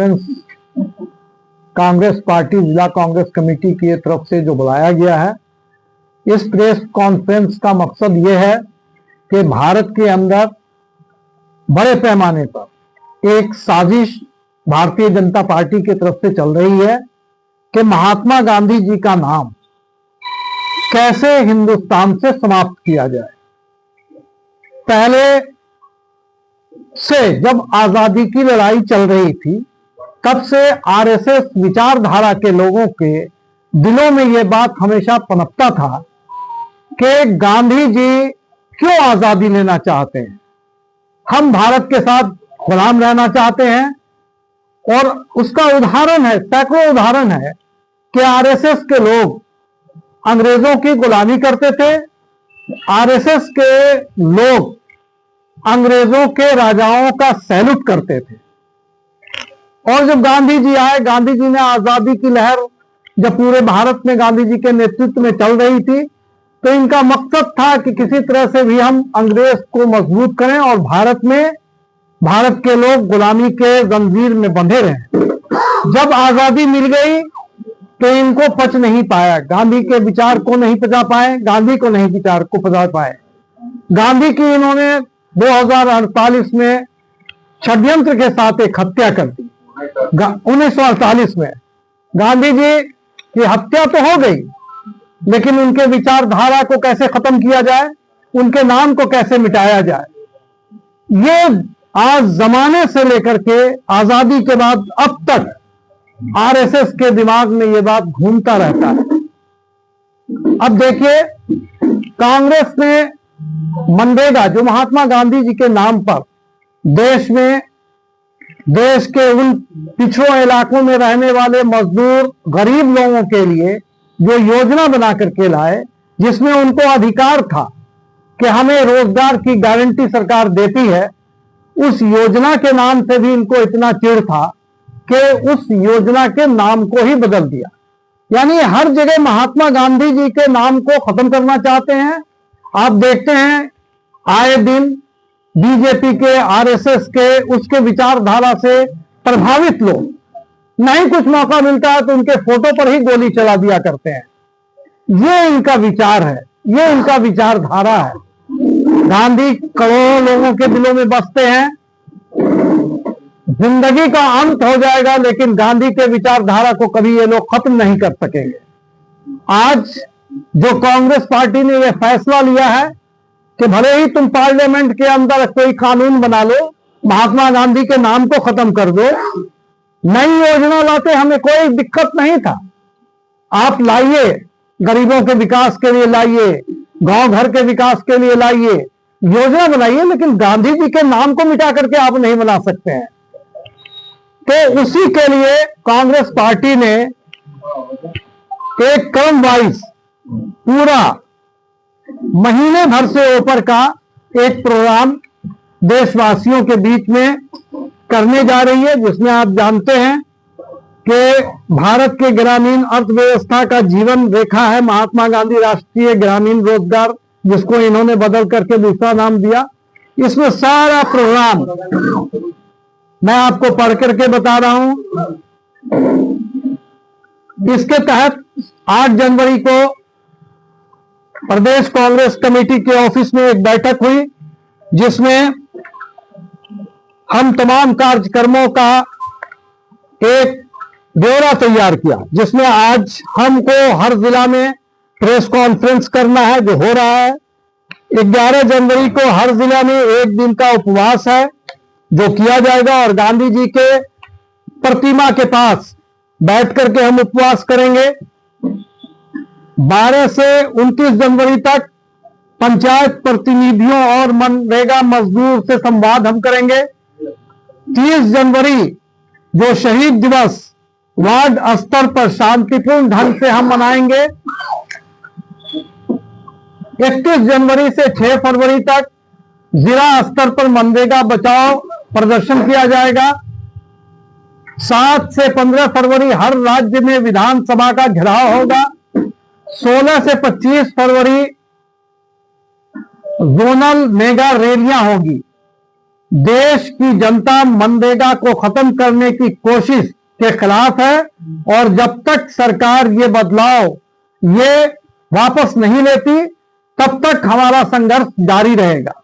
Conference Congress party जिला Congress committee की तरफ से जो बुलाया गया है, इस प्रेस कॉन्फ्रेंस का मकसद ये है कि भारत के अंदर बड़े पैमाने पर एक साजिश भारतीय जनता पार्टी की तरफ से चल रही है कि महात्मा गांधी जी का नाम कैसे हिंदुस्तान से समाप्त किया जाए। पहले से जब आजादी की लड़ाई चल रही थी, तब से आरएसएस विचारधारा के लोगों के दिलों में यह बात हमेशा पनपता था कि गांधी जी क्यों आजादी लेना चाहते हैं, हम भारत के साथ गुलाम रहना चाहते हैं। और उसका उदाहरण है, सैकड़ों उदाहरण है कि आरएसएस के लोग अंग्रेजों की गुलामी करते थे, आरएसएस के लोग अंग्रेजों के राजाओं का सैल्यूट करते थे। और जब गांधी जी आए, गांधी जी ने आजादी की लहर जब पूरे भारत में गांधी जी के नेतृत्व में चल रही थी, तो इनका मकसद था कि किसी तरह से भी हम अंग्रेज को मजबूत करें और भारत के लोग गुलामी के जंजीर में बंधे रहे। जब आजादी मिल गई तो इनको पच नहीं पाया, गांधी के विचार को नहीं पचा पाए, गांधी को नहीं विचार को पचा पाए। गांधी की इन्होंने 2048 में षड्यंत्र के साथ एक हत्या कर दी। 1948 में गांधी जी की हत्या तो हो गई, लेकिन उनके विचारधारा को कैसे खत्म किया जाए, उनके नाम को कैसे मिटाया जाए, ये आज जमाने से लेकर के आजादी के बाद अब तक आरएसएस के दिमाग में ये बात घूमता रहता है। अब देखिए, कांग्रेस ने मनरेगा, जो महात्मा गांधी जी के नाम पर देश के उन पिछड़ों इलाकों में रहने वाले मजदूर गरीब लोगों के लिए जो योजना बना करके लाए, जिसमें उनको अधिकार था कि हमें रोजगार की गारंटी सरकार देती है, उस योजना के नाम से भी इनको इतना चिढ़ था कि उस योजना के नाम को ही बदल दिया। यानी हर जगह महात्मा गांधी जी के नाम को खत्म करना चाहते हैं। आप देखते हैं आए दिन बीजेपी के, आरएसएस के, उसके विचारधारा से प्रभावित लोग नहीं कुछ मौका मिलता है तो उनके फोटो पर ही गोली चला दिया करते हैं। ये इनका विचार है, ये इनका विचारधारा है। गांधी करोड़ों लोगों के दिलों में बसते हैं, जिंदगी का अंत हो जाएगा, लेकिन गांधी के विचारधारा को कभी ये लोग खत्म नहीं कर सकेंगे। आज जो कांग्रेस पार्टी ने यह फैसला लिया है कि भले ही तुम पार्लियामेंट के अंदर कोई कानून बना लो, महात्मा गांधी के नाम को खत्म कर दो, नई योजना लाते हमें कोई दिक्कत नहीं था। आप लाइए, गरीबों के विकास के लिए लाइए, गांव घर के विकास के लिए लाइए, योजना बनाइए, लेकिन गांधी जी के नाम को मिटा करके आप नहीं बना सकते हैं। तो उसी के लिए कांग्रेस पार्टी ने एक क्रम वाइज पूरा महीने भर से ऊपर का एक प्रोग्राम देशवासियों के बीच में करने जा रही है, जिसमें आप जानते हैं कि भारत के ग्रामीण अर्थव्यवस्था का जीवन रेखा है महात्मा गांधी राष्ट्रीय ग्रामीण रोजगार, जिसको इन्होंने बदल करके दूसरा नाम दिया। इसमें सारा प्रोग्राम मैं आपको पढ़ करके बता रहा हूं। इसके तहत 8 जनवरी को प्रदेश कांग्रेस कमेटी के ऑफिस में एक बैठक हुई, जिसमें हम तमाम कार्यक्रमों का एक ब्यौरा तैयार किया, जिसमें आज हमको हर जिला में प्रेस कॉन्फ्रेंस करना है, जो हो रहा है। 11 जनवरी को हर जिला में एक दिन का उपवास है, जो किया जाएगा, और गांधी जी के प्रतिमा के पास बैठ करके हम उपवास करेंगे। 12 से 29 जनवरी तक पंचायत प्रतिनिधियों और मनरेगा मजदूर से संवाद हम करेंगे। 30 जनवरी जो शहीद दिवस वार्ड स्तर पर शांतिपूर्ण ढंग से हम मनाएंगे। 31 जनवरी से 6 फरवरी तक जिला स्तर पर मनरेगा बचाओ प्रदर्शन किया जाएगा। 7 से 15 फरवरी हर राज्य में विधानसभा का घेराव होगा। 16 से 25 फरवरी जोनल मेगा रैलियां होगी। देश की जनता मनरेगा को खत्म करने की कोशिश के खिलाफ है और जब तक सरकार ये बदलाव ये वापस नहीं लेती तब तक हमारा संघर्ष जारी रहेगा।